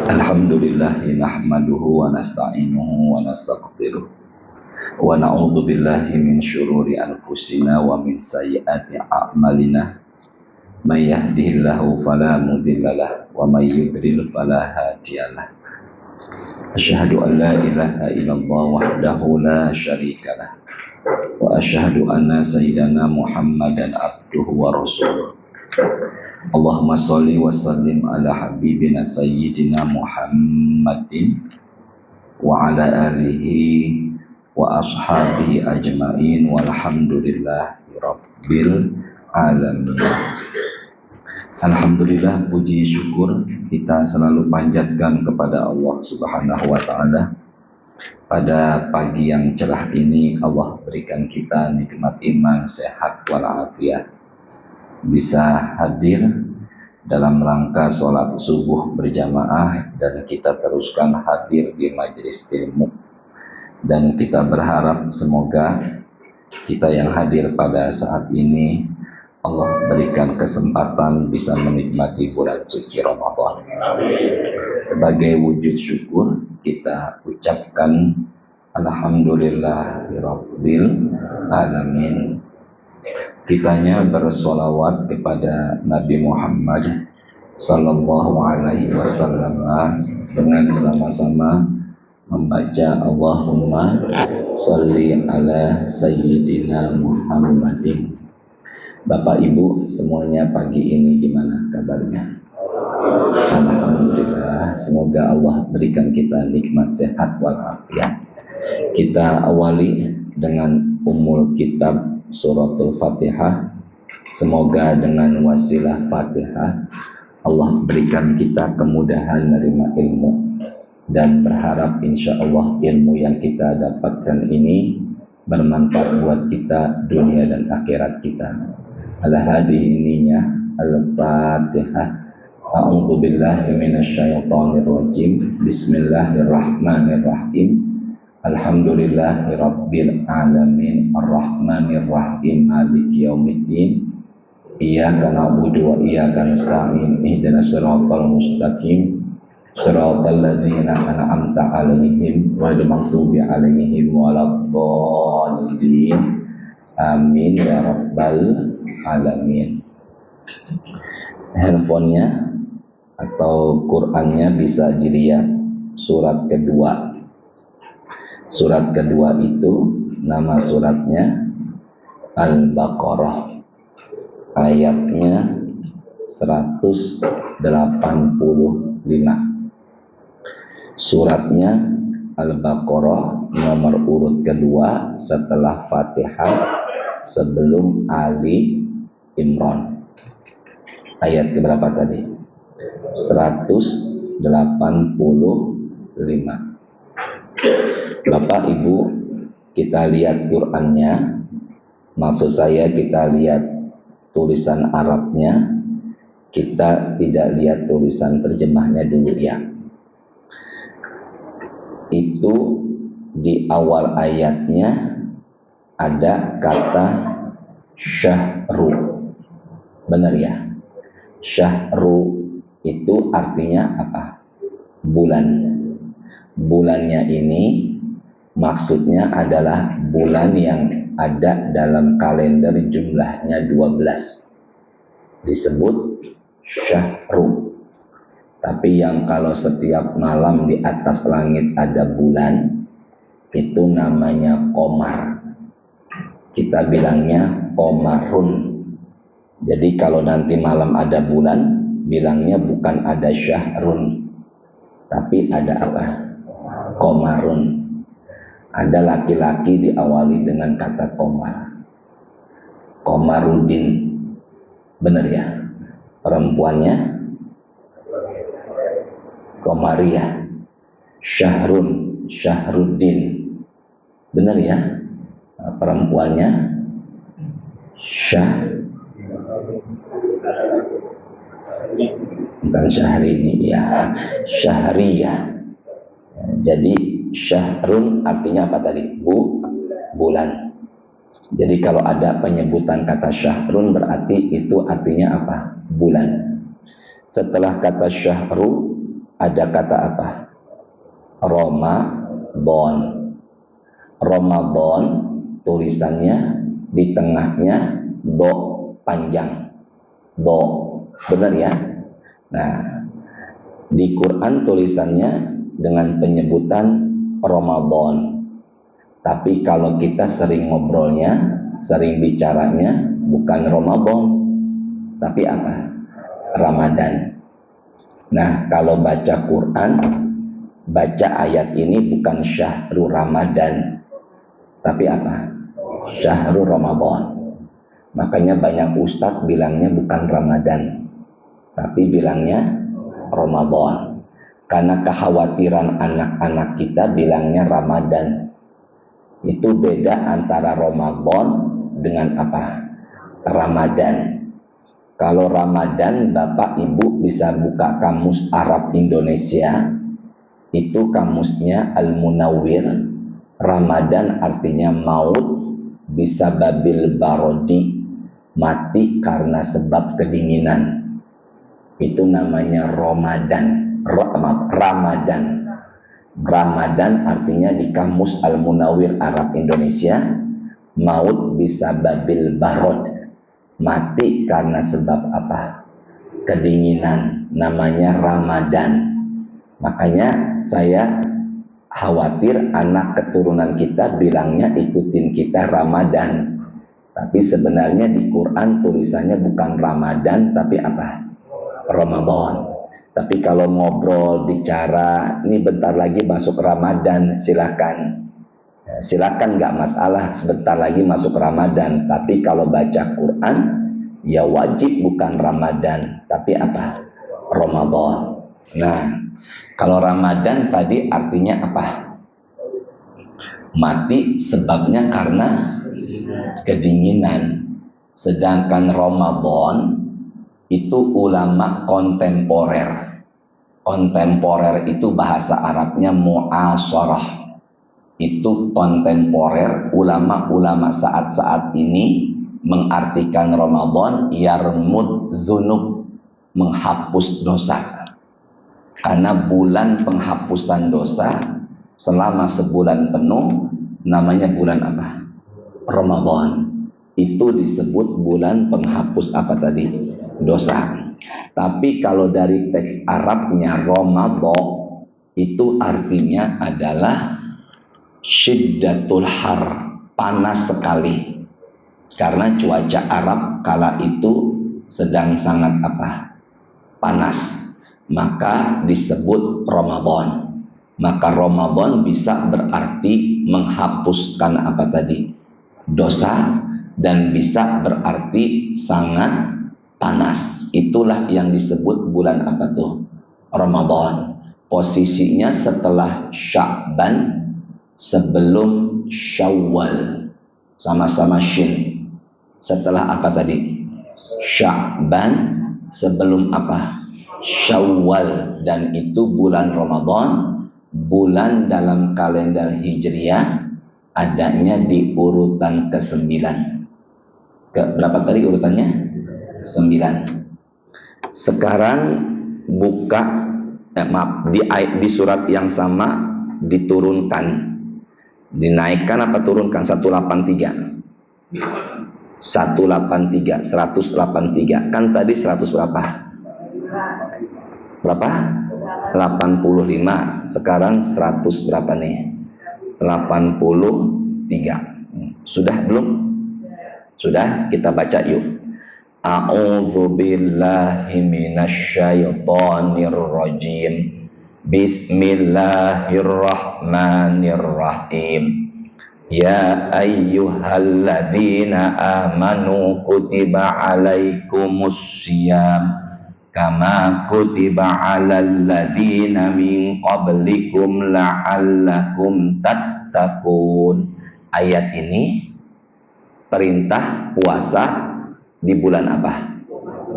Alhamdulillah nahmaduhu wa nasta'inuhu wa nastaghfiruh wa na'udzu billahi min syururi anfusina wa min sayyiati a'malina may yahdihillahu fala mudhillalah wa may yudlil fala hadiyalah. Asyhadu an la ilaha illallah wahdahu la syarikalah wa asyhadu anna sayyidana Muhammadan abduhu wa rasuluh. Allahumma sholli wa sallim ala habibina sayyidina Muhammadin wa ala alihi wa ashabihi ajma'in walhamdulillahi rabbil alamin. Alhamdulillah, puji syukur kita selalu panjatkan kepada Allah Subhanahu wa ta'ala. Pada pagi yang cerah ini Allah berikan kita nikmat iman, sehat walafiat, bisa hadir dalam rangka sholat subuh berjamaah, dan kita teruskan hadir di majelis ilmu. Dan kita berharap semoga kita yang hadir pada saat ini Allah berikan kesempatan bisa menikmati bulan suci Ramadan. Sebagai wujud syukur kita ucapkan Alhamdulillahirabbil alamin. Kitanya bersolawat kepada Nabi Muhammad sallallahu alaihi wasallam dengan sama-sama membaca Allahumma sholli ala sayyidina Muhammadin. Bapak Ibu semuanya, pagi ini gimana kabarnya? Alhamdulillah, semoga Allah berikan kita nikmat sehat walafiat. Kita awali dengan umul kitab Suratul Fatihah. Semoga dengan wasilah Fatihah Allah berikan kita kemudahan menerima ilmu, dan berharap insya Allah ilmu yang kita dapatkan ini bermanfaat buat kita dunia dan akhirat kita. Al-hadi ininya Al-Fatihah. A'udzu billahi minasyaitonir rajim. Bismillahirrahmanirrahim. Alhamdulillahirabbil alamin arrahmanir rahim maliki yaumiddin. Iyyaka na'budu wa iyyaka nasta'in. Ihdinas siratal mustaqim. Siratal ladzina an'amta 'alaihim ghairil maghdubi 'alaihim waladdallin. Amin ya rabbal alamin. Handphonenya atau Qur'annya bisa dilihat surat kedua. Surat kedua itu nama suratnya Al-Baqarah, ayatnya 185. Suratnya Al-Baqarah nomor urut kedua setelah Fatihah, sebelum Ali Imran. Ayat keberapa tadi? 185. Bapak Ibu, kita lihat Qur'annya. Maksud saya kita lihat tulisan Arabnya. Kita tidak lihat tulisan terjemahnya dulu ya. Itu di awal ayatnya ada kata syahru. Benar ya? Syahru itu artinya apa? Bulan. Bulannya ini maksudnya adalah bulan yang ada dalam kalender jumlahnya 12. Disebut syahru. Tapi yang kalau setiap malam di atas langit ada bulan, itu namanya qamar. Kita bilangnya qamarun. Jadi kalau nanti malam ada bulan, bilangnya bukan ada syahrun, tapi ada apa? Qamarun. Ada laki-laki diawali dengan kata qamar. Qamarudin. Benar ya? Perempuannya Qamariyah. Syahrun, Syahruddin. Benar ya? Perempuannya bukan Syahrini ya, Syahriyah. Jadi syahrun artinya apa tadi? Bulan. Jadi kalau ada penyebutan kata syahrun berarti itu artinya apa? Bulan. Setelah kata syahru ada kata apa? Ramadan. Ramadan tulisannya di tengahnya do panjang. Do. Benar ya? Nah, di Quran tulisannya dengan penyebutan Ramadan. Tapi kalau kita sering ngobrolnya, sering bicaranya bukan Ramadan, tapi apa? Ramadan. Nah, kalau baca Quran, baca ayat ini bukan Syahrul Ramadan, tapi apa? Syahrul Ramadan. Makanya banyak ustadz bilangnya bukan Ramadan, tapi bilangnya Ramadan. Karena kekhawatiran anak-anak kita bilangnya Ramadan. Itu beda antara Ramadan dengan apa? Ramadan. Kalau Ramadan, Bapak Ibu bisa buka kamus Arab Indonesia. Itu kamusnya Al-Munawwir. Ramadan artinya maut, bisa babil barodi, mati karena sebab kedinginan. Itu namanya Ramadan. Ramadan. Ramadan artinya di kamus Al-Munawwir Arab Indonesia, maut bisa babil barod, mati karena sebab apa? Kedinginan, namanya Ramadan. Makanya saya khawatir anak keturunan kita bilangnya ikutin kita Ramadan, tapi sebenarnya di Quran tulisannya bukan Ramadan tapi apa? Ramadan. Tapi kalau ngobrol, bicara, ini bentar lagi masuk Ramadan, silakan. Silakan, nggak masalah, sebentar lagi masuk Ramadan. Tapi kalau baca Quran, ya wajib bukan Ramadan, tapi apa? Ramadan. Nah, kalau Ramadan tadi artinya apa? Mati sebabnya karena kedinginan. Sedangkan Ramadan itu ulama kontemporer. Kontemporer itu bahasa Arabnya mu'asharah. Itu kontemporer, ulama-ulama saat-saat ini mengartikan Ramadan yarmud dzunub, menghapus dosa. Karena bulan penghapusan dosa selama sebulan penuh namanya bulan apa? Ramadan. Itu disebut bulan penghapus apa tadi? Dosa. Tapi kalau dari teks Arabnya Ramadan itu artinya adalah syiddatul har, panas sekali. Karena cuaca Arab kala itu sedang sangat apa? Panas. Maka disebut Ramadan. Maka Ramadan bisa berarti menghapuskan apa tadi? Dosa, dan bisa berarti sangat panas. Itulah yang disebut bulan apa tuh? Ramadan. Posisinya setelah Sya'ban, sebelum Syawal. Sama-sama shin. Setelah apa tadi? Sya'ban, sebelum apa? Syawal. Dan itu bulan Ramadan, bulan dalam kalender Hijriah, adanya di urutan ke-9. Berapa tadi urutannya? 9. Sekarang buka di surat yang sama diturunkan, dinaikkan apa turunkan? 183 kan tadi 100 berapa? 85. Sekarang 100 berapa nih? 83. Sudah belum? Sudah, kita baca yuk. A'udzu billahi minasyaitonir rajim. Bismillahirrahmanirrahim. Ya ayyuhalladzina amanu kutiba alaikumussyiyam kama kutiba alal ladzina min qablikum la'allakum tattaqun. Ayat ini perintah puasa di bulan apa?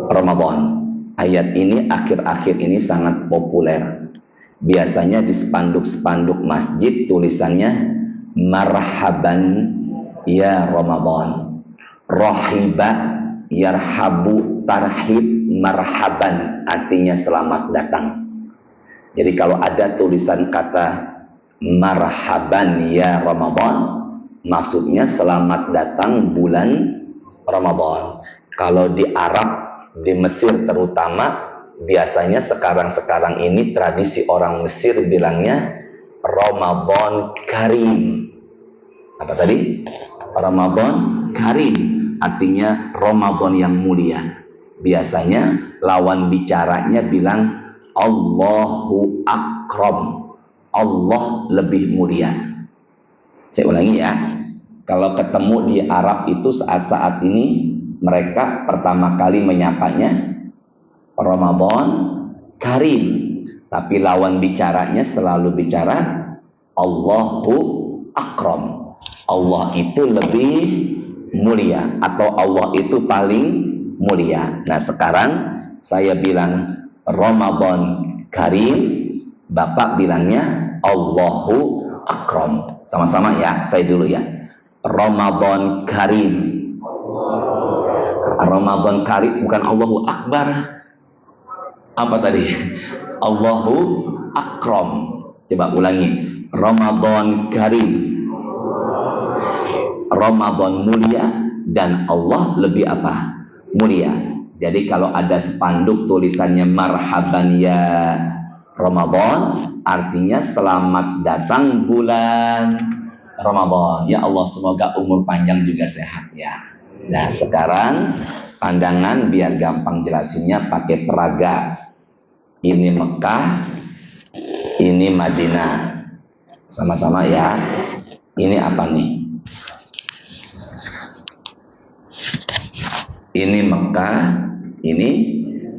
Ramadan. Ayat ini akhir-akhir ini sangat populer. Biasanya di spanduk-spanduk masjid tulisannya marhaban ya Ramadan. Rohiba yarhabu tarhib marhaban, artinya selamat datang. Jadi kalau ada tulisan kata marhaban ya Ramadan, maksudnya selamat datang bulan Ramadan. Kalau di Arab, di Mesir terutama, biasanya sekarang ini tradisi orang Mesir bilangnya Ramadan Karim. Apa tadi? Ramadan Karim, artinya Ramadan yang mulia. Biasanya lawan bicaranya bilang Allahu Akram, Allah lebih mulia. Saya ulangi ya, kalau ketemu di Arab itu saat-saat ini mereka pertama kali menyapanya Ramadan Karim, tapi lawan bicaranya selalu bicara Allahu Akram, Allah itu lebih mulia atau Allah itu paling mulia. Nah sekarang saya bilang Ramadan Karim, Bapak bilangnya Allahu Akram. Sama-sama ya, saya dulu ya. Ramadan Karim. Ramadan Karim bukan Allahu Akbar. Apa tadi? Allahu Akram. Coba ulangi. Ramadan Karim. Ramadan mulia dan Allah lebih apa? Mulia. Jadi kalau ada spanduk tulisannya marhaban ya Ramadan, artinya selamat datang bulan Ramadan. Ya Allah, semoga umur panjang juga sehat ya. Nah sekarang pandangan biar gampang jelasinnya pakai peraga. Ini Mekah, ini Madinah. Sama-sama ya. Ini apa nih? Ini Mekah, ini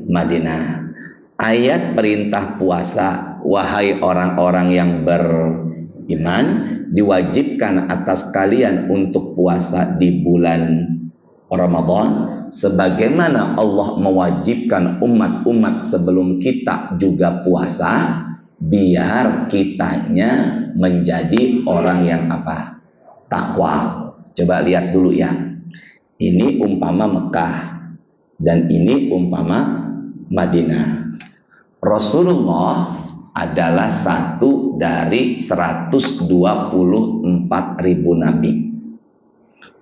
Madinah. Ayat perintah puasa, wahai orang-orang yang beriman, diwajibkan atas kalian untuk puasa di bulan Ramadan, sebagaimana Allah mewajibkan umat-umat sebelum kita juga puasa, biar kitanya menjadi orang yang apa? Takwa. Coba lihat dulu ya. Ini umpama Mekah dan ini umpama Madinah. Rasulullah adalah satu dari 124.000 nabi.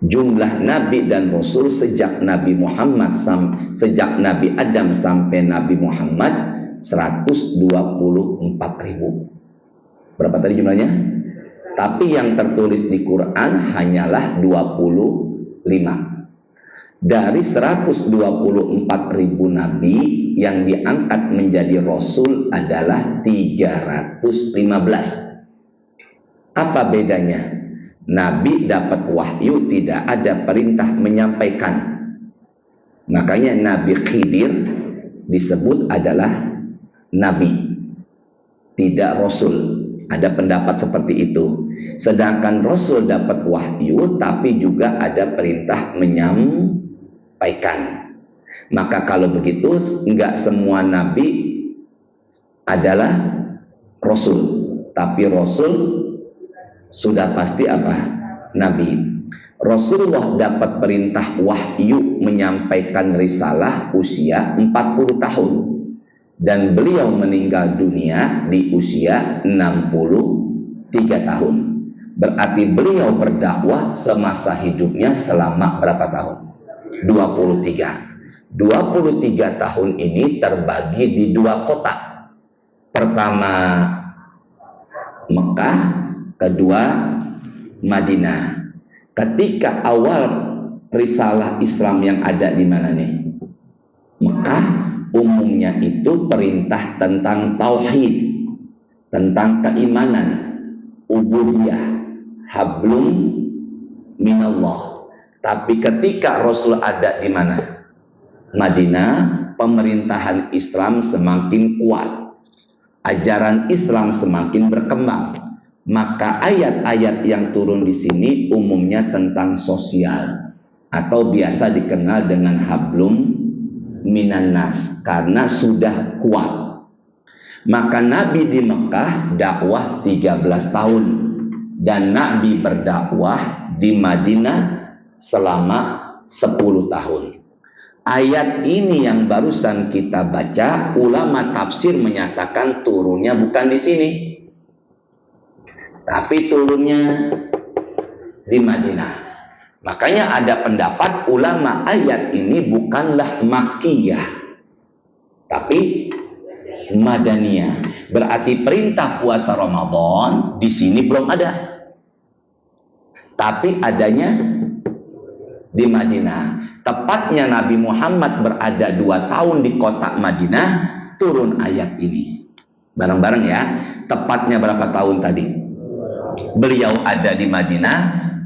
Jumlah nabi dan rasul sejak Nabi Muhammad sejak Nabi Adam sampai Nabi Muhammad 124.000. Berapa tadi jumlahnya? Tapi yang tertulis di Quran hanyalah 25. Dari 124.000 nabi yang diangkat menjadi rasul adalah 315. Apa bedanya? Nabi dapat wahyu, tidak ada perintah menyampaikan. Makanya Nabi Khidir disebut adalah nabi, tidak rasul. Ada pendapat seperti itu. Sedangkan rasul dapat wahyu tapi juga ada perintah menyampaikan. Maka kalau begitu enggak semua nabi adalah rasul, tapi rasul sudah pasti apa? Nabi. Rasulullah dapat perintah wahyu menyampaikan risalah usia 40 tahun dan beliau meninggal dunia di usia 63 tahun. Berarti beliau berdakwah semasa hidupnya selama berapa tahun? 23 tahun ini terbagi di dua kota. Pertama Mekah, kedua Madinah. Ketika awal risalah Islam yang ada di mana nih? Mekah, umumnya itu perintah tentang tauhid, tentang keimanan, ubudiyah, hablum minallah. Tapi ketika Rasul ada di mana? Madinah, pemerintahan Islam semakin kuat, ajaran Islam semakin berkembang. Maka ayat-ayat yang turun di sini umumnya tentang sosial atau biasa dikenal dengan hablum minannas karena sudah kuat. Maka Nabi di Mekah dakwah 13 tahun dan Nabi berdakwah di Madinah selama 10 tahun. Ayat ini yang barusan kita baca, ulama tafsir menyatakan turunnya bukan di sini, tapi turunnya di Madinah. Makanya ada pendapat ulama ayat ini bukanlah Makkiyah, tapi Madaniyah. Berarti perintah puasa Ramadan di sini belum ada, tapi adanya di Madinah. Tepatnya Nabi Muhammad berada 2 tahun di kota Madinah, turun ayat ini. Bareng-bareng ya. Tepatnya berapa tahun tadi? Beliau ada di Madinah,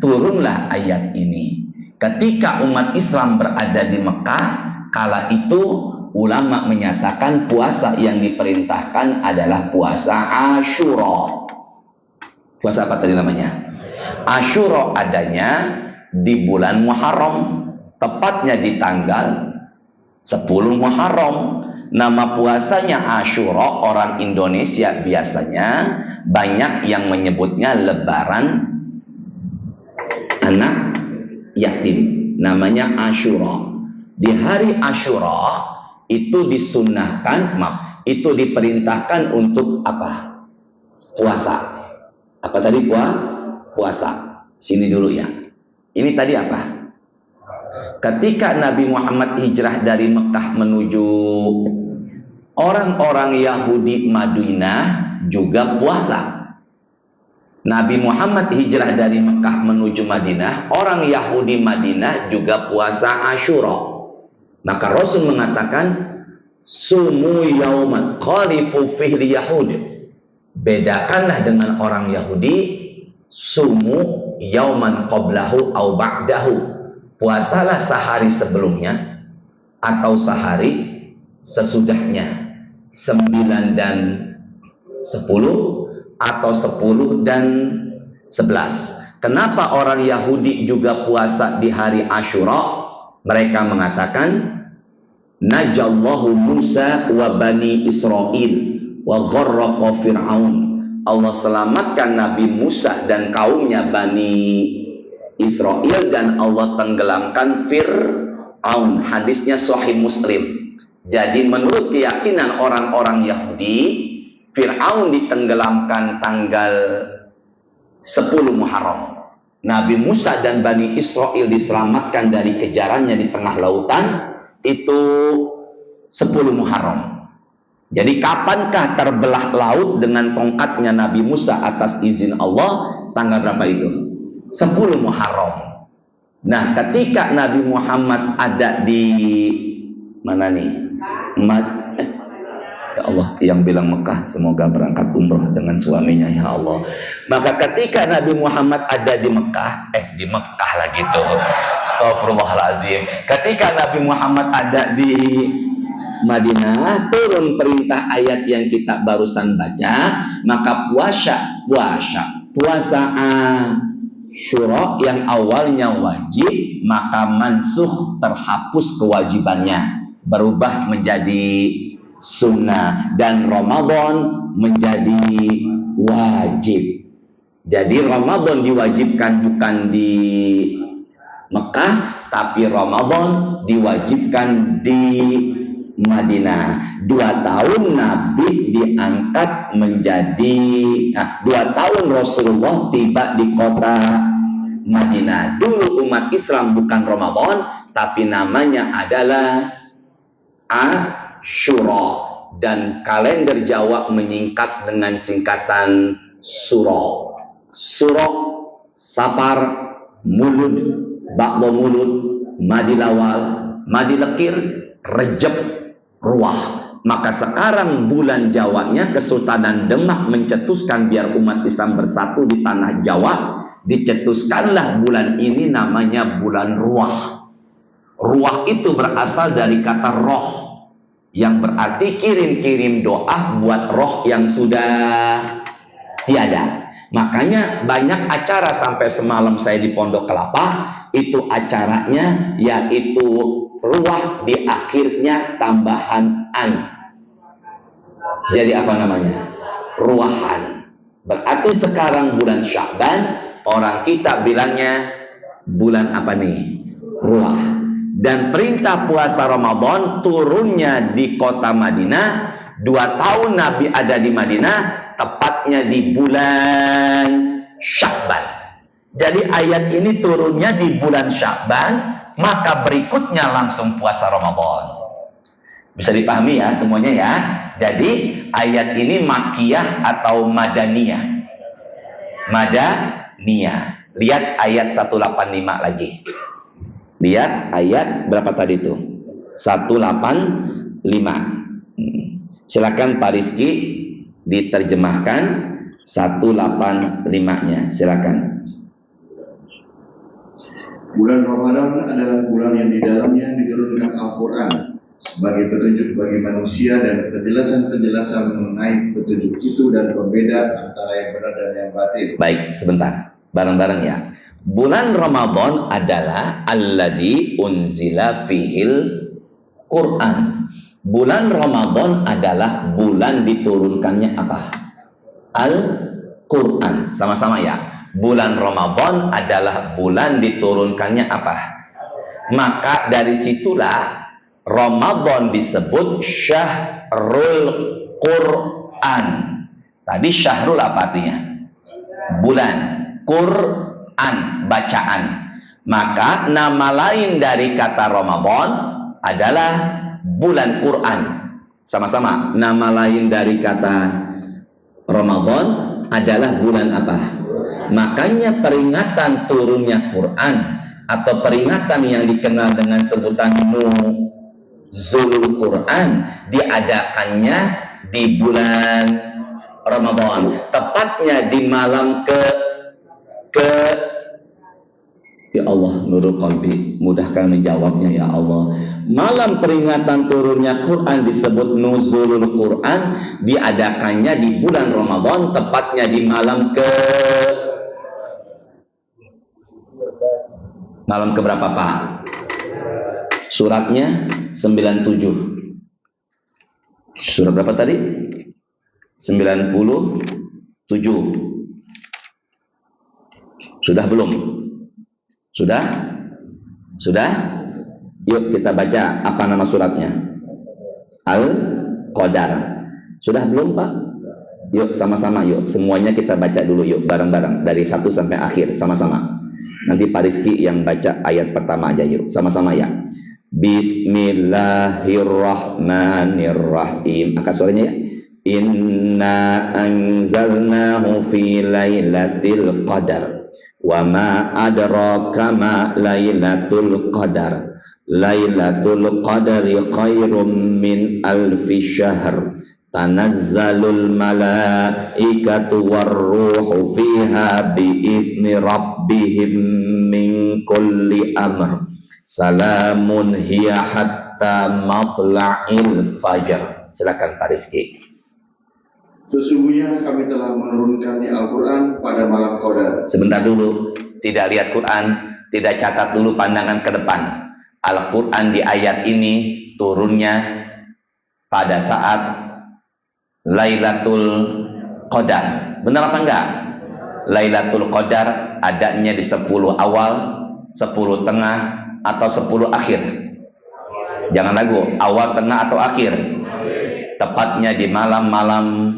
turunlah ayat ini. Ketika umat Islam berada di Mekah, kala itu ulama menyatakan puasa yang diperintahkan adalah puasa Asyura. Puasa apa tadi namanya? Asyura adanya di bulan Muharram, tepatnya di tanggal 10 Muharram. Nama puasanya Asyura, orang Indonesia biasanya banyak yang menyebutnya lebaran anak yatim. Namanya Asyura. Di hari Asyura itu disunnahkan, itu diperintahkan untuk apa? Puasa. Apa tadi puasa? Sini dulu ya. Ini tadi apa? Ketika Nabi Muhammad hijrah dari Mekah menuju, orang-orang Yahudi Madinah juga puasa. Nabi Muhammad hijrah dari Mekah menuju Madinah, orang Yahudi Madinah juga puasa Asyura. Maka Rasul mengatakan, sumu yauman khalifu fihli Yahud. Bedakanlah dengan orang Yahudi, sumu yauman qablahu au ba'dahu. Puasalah sehari sebelumnya atau sehari sesudahnya. 9 dan 10 atau 10 dan 11. Kenapa orang Yahudi juga puasa di hari Asyura? Mereka mengatakan, najallahu Musa wa bani Israel wa gharraqa Fir'aun. Allah selamatkan Nabi Musa dan kaumnya Bani Israel, dan Allah tenggelamkan Fir'aun. Hadisnya Sahih Muslim. Jadi menurut keyakinan orang-orang Yahudi, Fir'aun ditenggelamkan tanggal 10 Muharram. Nabi Musa dan Bani Israel diselamatkan dari kejarannya di tengah lautan, itu 10 Muharram. Jadi kapankah terbelah laut dengan tongkatnya Nabi Musa atas izin Allah? Tanggal berapa itu? 10 Muharram. Nah, ketika Nabi Muhammad ada di mana nih? Ya Allah, yang bilang Mekah semoga berangkat umroh dengan suaminya, ya Allah. Maka ketika Nabi Muhammad ada di Mekah, di Mekah lagi tuh, astagfirullahaladzim. Ketika Nabi Muhammad ada di Madinah, turun perintah ayat yang kita barusan baca, maka puasa Asyura yang awalnya wajib, maka mansuh, terhapus kewajibannya, berubah menjadi sunnah, dan Ramadan menjadi wajib. Jadi Ramadan diwajibkan bukan di Mekah, tapi Ramadan diwajibkan di Madinah. 2 tahun Nabi diangkat menjadi 2 tahun Rasulullah tiba di kota Madinah. Dulu umat Islam bukan Ramadan, tapi namanya adalah Asyura, dan kalender Jawa menyingkat dengan singkatan Suro. Suro, Safar, Mulud, Ba'da Mulud, Madilawal, Madilekir, Rejab, Ruah. Maka sekarang bulan Jawanya Kesultanan Demak mencetuskan biar umat Islam bersatu di tanah Jawa, dicetuskanlah bulan ini namanya bulan Ruah. Ruah itu berasal dari kata roh, yang berarti kirim-kirim doa buat roh yang sudah tiada. Makanya banyak acara, sampai semalam saya di Pondok Kelapa, itu acaranya yaitu ruah, di akhirnya tambahan an. Jadi apa namanya? Ruahan. Berarti sekarang bulan Sya'ban, orang kita bilangnya bulan apa nih? Ruah. Dan perintah puasa Ramadan turunnya di kota Madinah. 2 tahun Nabi ada di Madinah, tepatnya di bulan Sya'ban. Jadi ayat ini turunnya di bulan Sya'ban, maka berikutnya langsung puasa Ramadan. Bisa dipahami ya semuanya ya. Jadi ayat ini makiyah atau madaniyah? Madaniyah. Lihat ayat 185 lagi. Lihat ayat berapa tadi itu? 185. Silakan Pak Rizky diterjemahkan 185-nya. Silakan. Bulan Ramadan adalah bulan yang di dalamnya diturunkan Al-Quran sebagai petunjuk bagi manusia dan penjelasan-penjelasan mengenai petunjuk itu dan pembeda antara yang benar dan yang batil. Baik, sebentar. Bareng-bareng ya. Bulan Ramadan adalah alladzi unzila fihil Quran. Bulan Ramadan adalah bulan diturunkannya apa? Al-Quran. Sama-sama ya. Bulan Ramadan adalah bulan diturunkannya apa? Maka dari situlah Ramadan disebut Syahrul Quran. Tadi Syahrul apa artinya? Bulan. Quran, bacaan. Maka nama lain dari kata Ramadan adalah bulan Quran. Sama-sama. Nama lain dari kata Ramadan adalah bulan apa? Makanya peringatan turunnya Quran atau peringatan yang dikenal dengan sebutan Nuzulul Quran diadakannya di bulan Ramadan, tepatnya di malam ya Allah, nurul qalbi, mudahkan menjawabnya ya Allah. Malam peringatan turunnya Quran disebut Nuzulul Quran, diadakannya di bulan Ramadan, tepatnya di malam malam keberapa Pak? Suratnya 97. Surat berapa tadi? 97. Sudah belum? Sudah? Sudah? Yuk kita baca apa nama suratnya. Al-Qadar. Sudah belum Pak? Yuk sama-sama yuk. Semuanya kita baca dulu yuk bareng-bareng dari 1 sampai akhir sama-sama. Nanti Pak Rizky yang baca ayat pertama aja yuk. Sama-sama ya. Bismillahirrahmanirrahim. Angkat suaranya ya. Inna anzalnahu fi lailatul qadar. Wa ma adraka ma lailatul qadar. Lailatul qadari khairum min alfi syahr. Tanazzalul malaikatu warruhu fiha biizni rabbihim min kulli amr. Salamun hiya hatta matla'il fajr. Silakan Pak Rizky. Sesungguhnya kami telah menurunkannya Al-Quran pada malam Qadar. Sebentar dulu, tidak lihat Quran, tidak catat dulu pandangan ke depan. Al-Quran di ayat ini turunnya pada saat Lailatul Qadar. Benar apa enggak? Lailatul Qadar adanya di 10 awal, 10 tengah, atau 10 akhir. Jangan ragu, awal, tengah, atau akhir. Tepatnya di malam-malam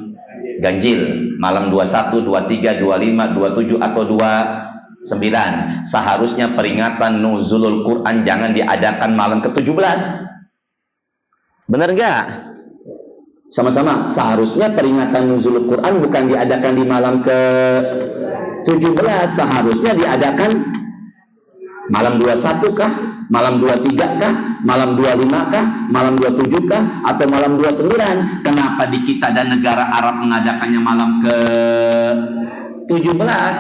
ganjil, malam 21, 23, 25, 27 atau 29. Seharusnya peringatan Nuzulul Quran jangan diadakan malam ke-17. Benar enggak? Sama-sama, seharusnya peringatan Nuzulul Quran bukan diadakan di malam ke-17, seharusnya diadakan malam 21 kah? Malam 23 kah? Malam 25 kah? Malam 27 kah? Atau malam 29? Kenapa di kita dan negara Arab mengadakannya malam ke-17?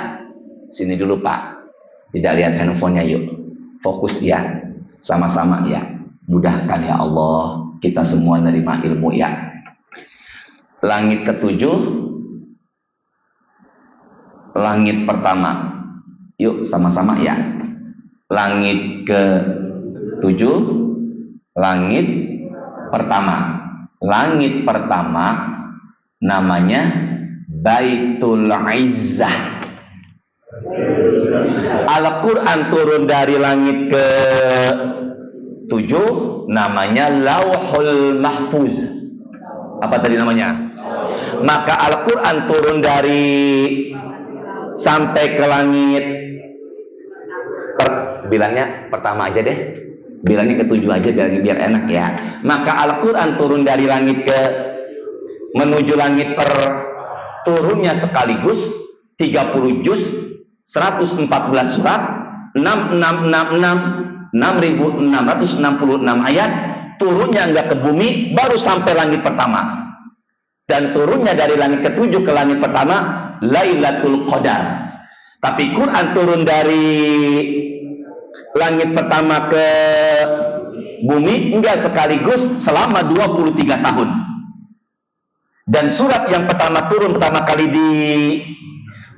Sini dulu Pak. Tidak lihat handphonenya yuk. Fokus ya. Sama-sama ya. Mudahkan ya Allah. Kita semua nerima ilmu ya. Langit ke-7. Langit pertama. Yuk sama-sama ya. Langit ke-7, langit pertama. Langit pertama namanya Baitul Izzah. Al-Quran turun dari langit 7 namanya Lauhul Mahfuz. Apa tadi namanya? Maka Al-Quran turun dari sampai ke langit bilangnya pertama aja deh, bilangnya ke 7 aja biar enak ya. Maka Al-Quran turun dari langit menuju langit turunnya sekaligus 30 juz, 114 surat, 6666 ayat. Turunnya enggak ke bumi, baru sampai langit pertama. Dan turunnya dari langit ke-7 ke langit pertama Lailatul Qadar. Tapi Quran turun dari langit pertama ke bumi enggak sekaligus, selama 23 tahun. Dan surat yang pertama kali di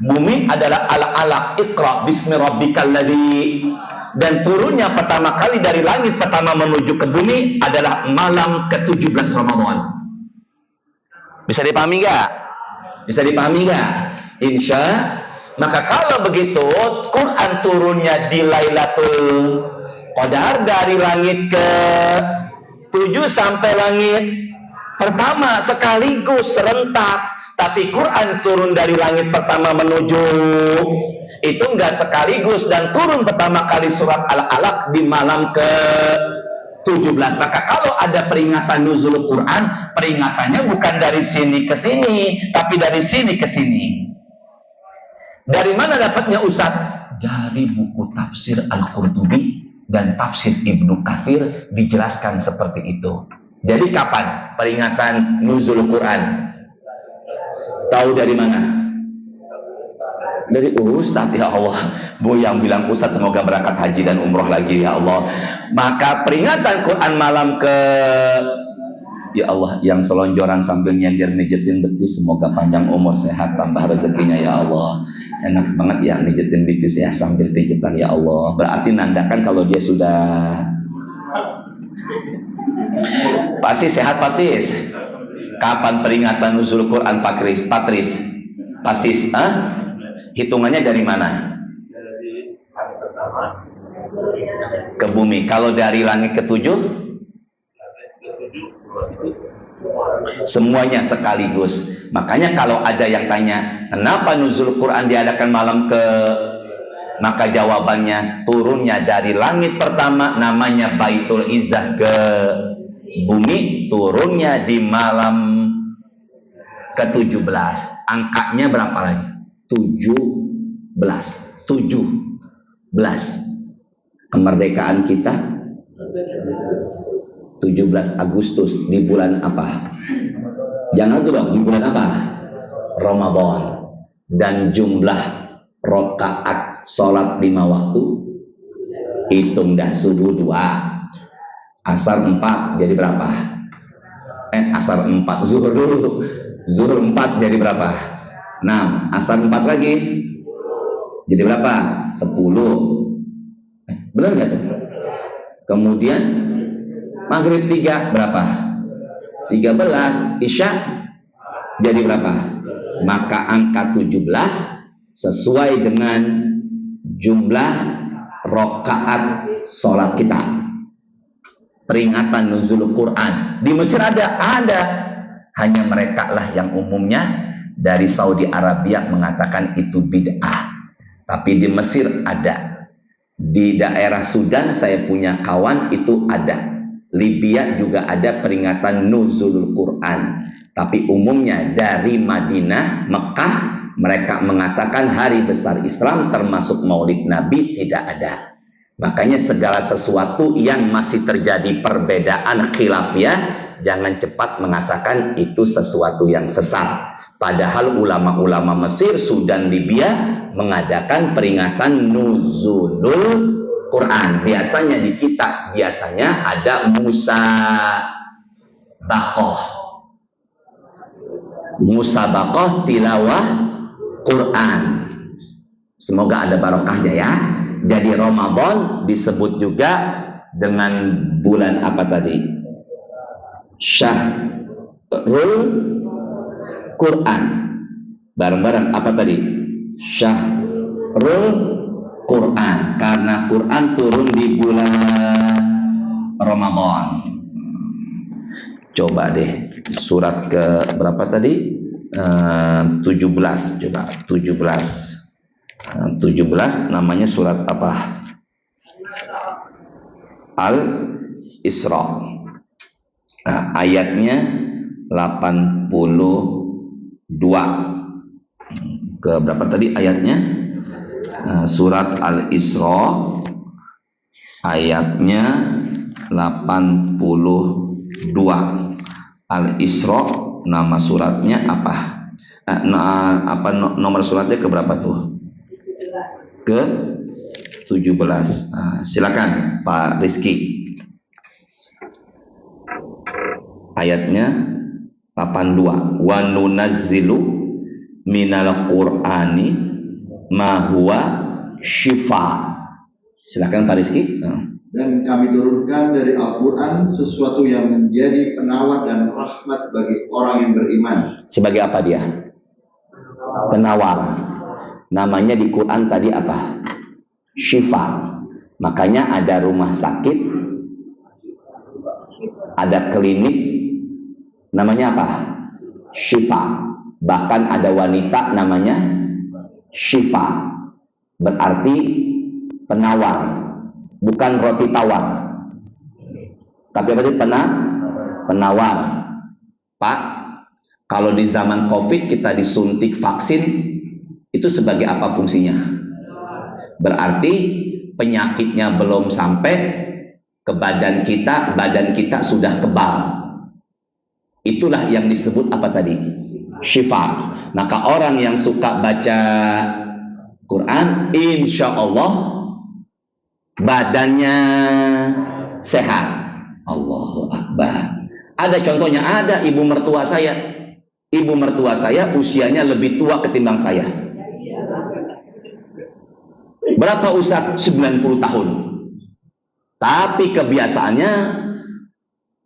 bumi adalah Al-Alaq, Iqra bismi rabbikal ladzi. Dan turunnya pertama kali dari langit pertama menuju ke bumi adalah malam ke-17 Ramadan. Bisa dipahami nggak? Bisa dipahami nggak? Insya. Maka kalau begitu, Quran turunnya di Lailatul Qadar dari langit ke-7 sampai langit pertama sekaligus serentak. Tapi Quran turun dari langit pertama menuju itu enggak sekaligus, dan turun pertama kali surat Al-Alaq di malam ke-17. Maka kalau ada peringatan nuzul Quran, peringatannya bukan dari sini ke sini, tapi dari sini ke sini. Dari mana dapatnya Ustaz? Dari buku tafsir Al-Qurtubi dan tafsir Ibnu Katsir dijelaskan seperti itu. Jadi kapan peringatan nuzul Quran? Tahu dari mana? Dari Ustaz, ya Allah. Bu yang bilang Ustaz semoga berangkat haji dan umroh lagi, ya Allah. Maka peringatan Quran malam ya Allah, yang selonjoran sambil nyender mijetin betis, semoga panjang umur, sehat, tambah rezekinya, ya Allah. Enak banget ya mijetin betis ya sambil pijetan, ya Allah. Berarti nandakan kalau dia sudah pasti sehat, pasti. Kapan peringatan nuzul Quran Patris? Pasti, hitungannya dari mana? Ke bumi. Kalau dari langit ke-7, semuanya sekaligus. Makanya kalau ada yang tanya, kenapa nuzul Quran diadakan malam maka jawabannya, turunnya dari langit pertama namanya Baitul Izzah ke bumi, turunnya di malam ke-17. Angkanya berapa lagi? 17. Kemerdekaan kita 17 Agustus di bulan apa? Jangan tuh dong, di bulan apa? Ramadan. Dan jumlah rakaat sholat 5 waktu, hitung dah. Subuh 2, asar 4, jadi berapa? Asar 4, zuhur dulu. Zuhur 4 jadi berapa? 6, asar 4 lagi jadi berapa? 10. Benar nggak tuh? Kemudian maghrib 3 berapa? 13. Isya jadi berapa? Maka angka 17 sesuai dengan jumlah rakaat sholat kita. Peringatan nuzul Quran di Mesir ada. Hanya mereka lah yang umumnya dari Saudi Arabia mengatakan itu bid'ah. Tapi di Mesir ada. Di daerah Sudan saya punya kawan itu ada. Libya juga ada peringatan nuzul Quran. Tapi umumnya dari Madinah, Mekah, mereka mengatakan hari besar Islam termasuk Maulid Nabi tidak ada. Makanya segala sesuatu yang masih terjadi perbedaan khilafiyah, jangan cepat mengatakan itu sesuatu yang sesat. Padahal ulama-ulama Mesir, Sudan, Libya mengadakan peringatan nuzulul Quran. Biasanya di kitab, ada musabaqah tilawah Quran. Semoga ada barokahnya ya. Jadi Ramadan disebut juga dengan bulan apa tadi? Syahrul Quran. Bareng-bareng apa tadi? Syahrul Quran. Karena Quran turun di bulan Ramadan. Coba deh surat ke berapa tadi? 17. Coba 17 namanya surat apa? Al-Isra. Nah, ayatnya 82. Ke berapa tadi ayatnya? Surat Al-Isra ayatnya 82. Al-Isra nama suratnya apa? Nomor suratnya ke berapa tuh? Ke 17. Silakan Pak Rizky. Ayatnya 82. Wa nunazzilu minal qur'ani ma huwa syifa. Silakan Pak Rizky. Dan kami turunkan dari Al-Quran sesuatu yang menjadi penawar dan rahmat bagi orang yang beriman. Sebagai apa dia? Penawar. Namanya di Quran tadi apa? Syifa. Makanya ada rumah sakit, ada klinik, namanya apa? Syifa. Bahkan ada wanita namanya Syifa. Berarti penawar, bukan roti tawar. Tapi apa sih penawar? Pak, kalau di zaman COVID kita disuntik vaksin, itu sebagai apa fungsinya? Berarti penyakitnya belum sampai ke badan kita sudah kebal. Itulah yang disebut apa tadi? Syifa. Maka orang yang suka baca Quran, insya Allah badannya sehat. Allahu Akbar. Ada contohnya, ada ibu mertua saya. Ibu mertua saya usianya lebih tua ketimbang saya. Berapa Ustaz? 90 tahun. Tapi kebiasaannya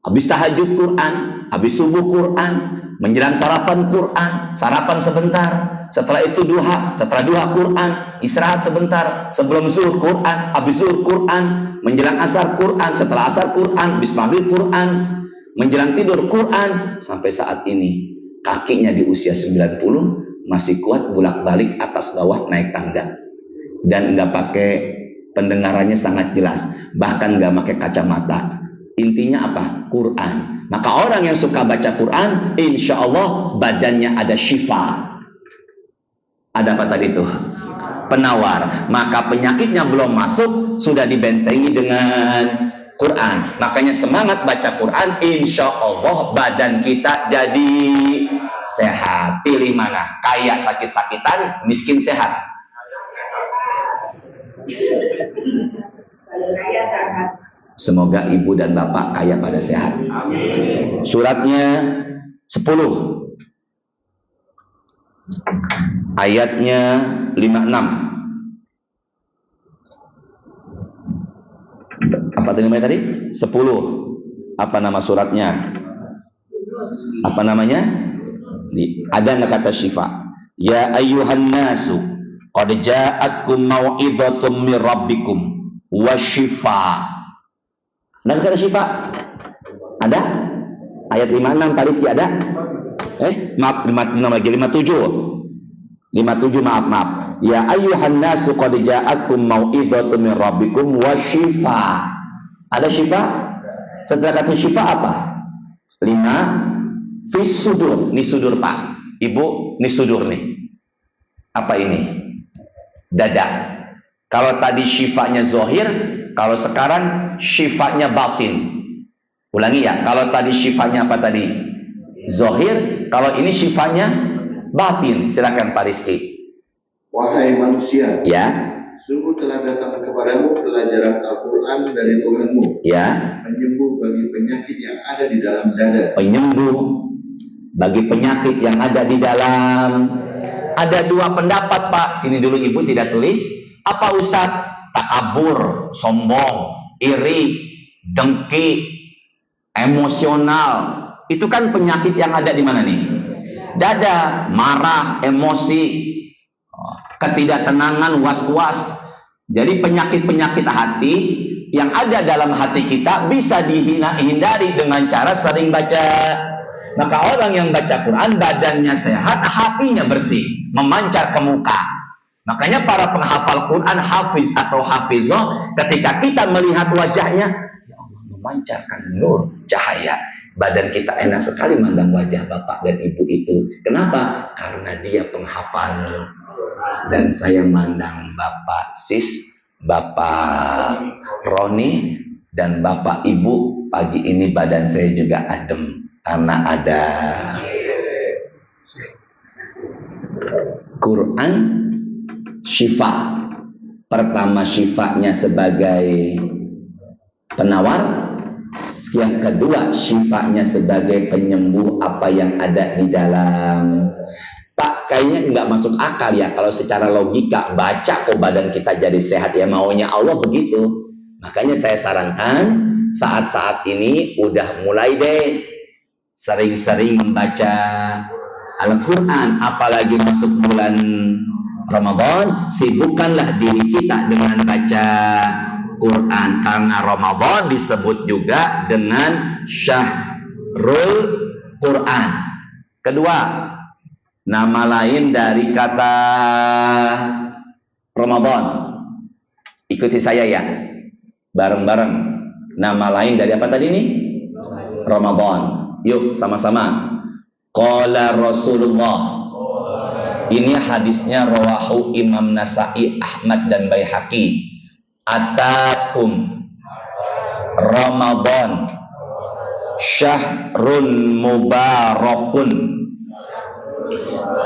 habis tahajud Quran, habis subuh Quran, menjelang sarapan Quran, sarapan sebentar, setelah itu duha, setelah duha Quran, istirahat sebentar, sebelum zuhur Quran, habis zuhur Quran, menjelang asar Quran, setelah asar Quran, habis maghrib Quran, menjelang tidur Quran, sampai saat ini kakinya di usia 90 masih kuat bolak-balik atas bawah naik tangga. Dan nggak pakai, pendengarannya sangat jelas, bahkan nggak pakai kacamata. Intinya apa? Quran. Maka orang yang suka baca Quran, insya Allah badannya ada syifa. Ada apa tadi itu? Penawar. Maka penyakitnya belum masuk, sudah dibentengi dengan Quran. Makanya semangat baca Quran, insya Allah badan kita jadi sehat. Pilih mana? Kaya sakit-sakitan, miskin sehat. Semoga ibu dan bapak kaya pada sehat. Amin. Suratnya 10. Ayatnya 56. Apa namanya tadi? 10. Apa nama suratnya? Apa namanya? Ada nggak kata syifa? Ya ayyuhan nasu qad ja'atkum mau'idhatum mir rabbikum wasyifa. Ada kata syifa? Ada? Ayat 56 Pak Rizky ada? Maaf, 57, maaf. Ya ayyuhan nasu qad ja'atkum mau'idhatum mir rabbikum wasyifa. Ada syifa? Setelah kata syifa apa? 5 fis sudur. Ini sudur Pak. Ibu, ini sudur nih. Apa ini? Dada. Kalau tadi syifanya zohir, kalau sekarang syifanya batin. Ulangi ya, kalau tadi syifanya apa tadi? Zohir, kalau ini syifanya batin. Silakan Pak Rizky. Wahai manusia, ya, sungguh telah datang kepadamu pelajaran Al-Quran dari Tuhanmu, ya, penyembuh bagi penyakit yang ada di dalam dada. Penyembuh bagi penyakit yang ada di dalam. Ada dua pendapat Pak. Sini dulu ibu tidak tulis. Apa Ustaz? Takabur, sombong, iri, dengki, emosional. Itu kan penyakit yang ada di mana nih? Dada, marah, emosi, ketidaktenangan, was-was. Jadi penyakit-penyakit hati yang ada dalam hati kita bisa dihindari dengan cara sering baca. Maka orang yang baca Quran badannya sehat, hatinya bersih, memancar ke muka. Makanya para penghafal Quran, hafiz atau hafizah, ketika kita melihat wajahnya, ya Allah, memancarkan nur, cahaya. Badan kita enak sekali mandang wajah bapak dan ibu itu. Kenapa? Karena dia penghafal. Dan saya mandang bapak Sis, bapak Roni, dan bapak ibu, pagi ini badan saya juga adem. Karena ada Quran syifa. Pertama, syifanya sebagai penawar. Yang kedua, syifanya sebagai penyembuh apa yang ada di dalam. Pak, kayaknya nggak masuk akal ya kalau secara logika baca kok badan kita jadi sehat, ya maunya Allah begitu. Makanya saya sarankan saat-saat ini udah mulai deh sering-sering membaca Al-Quran, apalagi masuk bulan Ramadan, sibukkanlah diri kita dengan baca Quran, karena Ramadan disebut juga dengan Syahrul Quran. Kedua, nama lain dari kata Ramadan. Ikuti saya ya, bareng-bareng. Nama lain dari apa tadi nih? Ramadan. Yuk sama-sama. Qala Rasulullah. Ini hadisnya rawahu Imam Nasa'i, Ahmad dan Baihaqi. Atakum Ramadan syahrun mubarakun.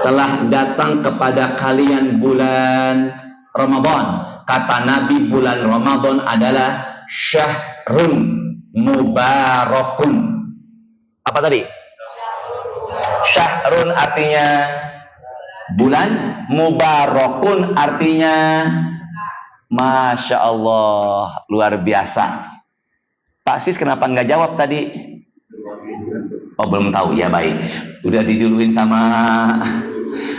Telah datang kepada kalian bulan Ramadan. Kata Nabi, bulan Ramadan adalah syahrun mubarakun. Apa tadi? Syahrun artinya bulan, mubarakun artinya Masya Allah, luar biasa. Pak Sis kenapa nggak jawab tadi? Oh, belum tahu, ya baik. Udah diduluin sama.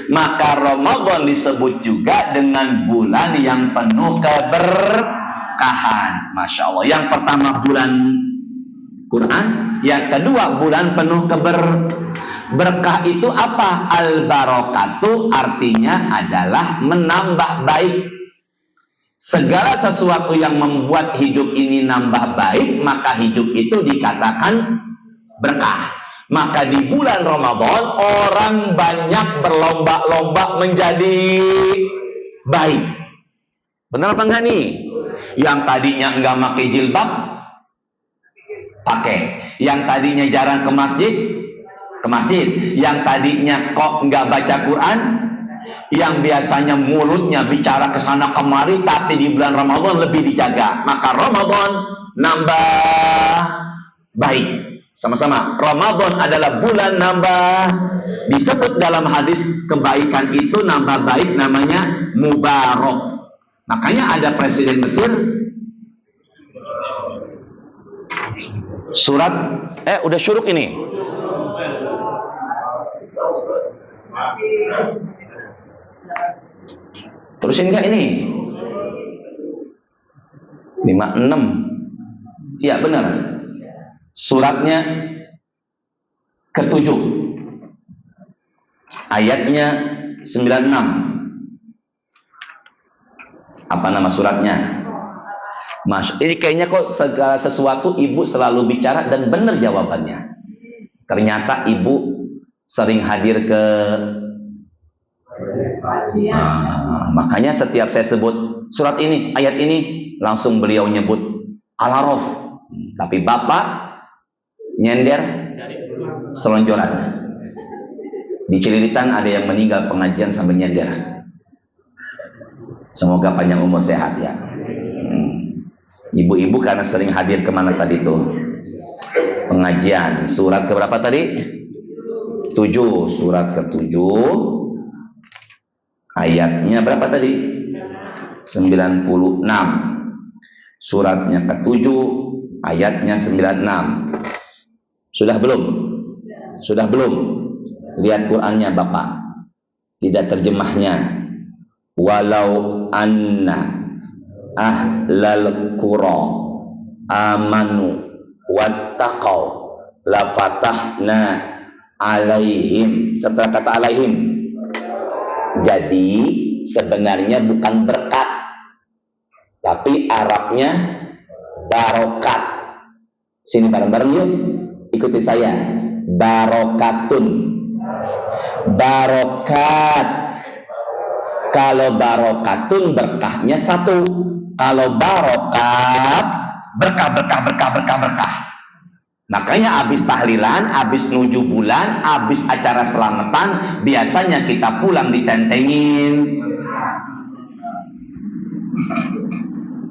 Maka Ramadan disebut juga dengan bulan yang penuh keberkahan. Masya Allah. Yang pertama bulan Quran, yang kedua bulan penuh berkah. Itu apa? Al-barakatu artinya adalah menambah baik. Segala sesuatu yang membuat hidup ini nambah baik, maka hidup itu dikatakan berkah. Maka di bulan Ramadan orang banyak berlomba-lomba menjadi baik. Benar apa enggak nih? Yang tadinya enggak pakai jilbab, pakai. Yang tadinya jarang ke masjid. Yang tadinya kok enggak baca Quran, yang biasanya mulutnya bicara ke sana kemari, tapi di bulan Ramadan lebih dijaga. Maka Ramadan nambah baik. Sama-sama, Ramadan adalah bulan nambah. Disebut dalam hadis kebaikan itu nambah baik, namanya mubarak. Makanya ada presiden Mesir, surat udah syuruk ini. Terusin nggak ini? 56. Iya benar. Suratnya ke-7. Ayatnya 96. Apa nama suratnya? Ini kayaknya kok segala sesuatu ibu selalu bicara dan benar jawabannya. Ternyata ibu sering hadir ke makanya setiap saya sebut surat ini, ayat ini, langsung beliau nyebut Al-Araf. Tapi bapak nyender selonjoran. Di Cililitan ada yang meninggal pengajian sambil nyender. Semoga panjang umur sehat ya. Ibu-ibu karena sering hadir kemana tadi tuh? Pengajian. Surat keberapa tadi? 7. Surat ke-7. Ayatnya berapa tadi? 96. Suratnya ke-7, ayatnya 96. Sudah belum? Sudah belum? Lihat Qur'annya Bapak. Tidak terjemahnya. Walau anna ahlal qura amanu wattaqau la fatahna alaihim. Setelah kata alaihim, jadi sebenarnya bukan berkat, tapi Arabnya barokat. Sini bareng-bareng yuk, ikuti saya. Barokatun, barokat. Kalau barokatun berkahnya satu, kalau barokat berkah. Makanya habis tahlilan, habis nuju bulan, habis acara selamatan, biasanya kita pulang ditentengin.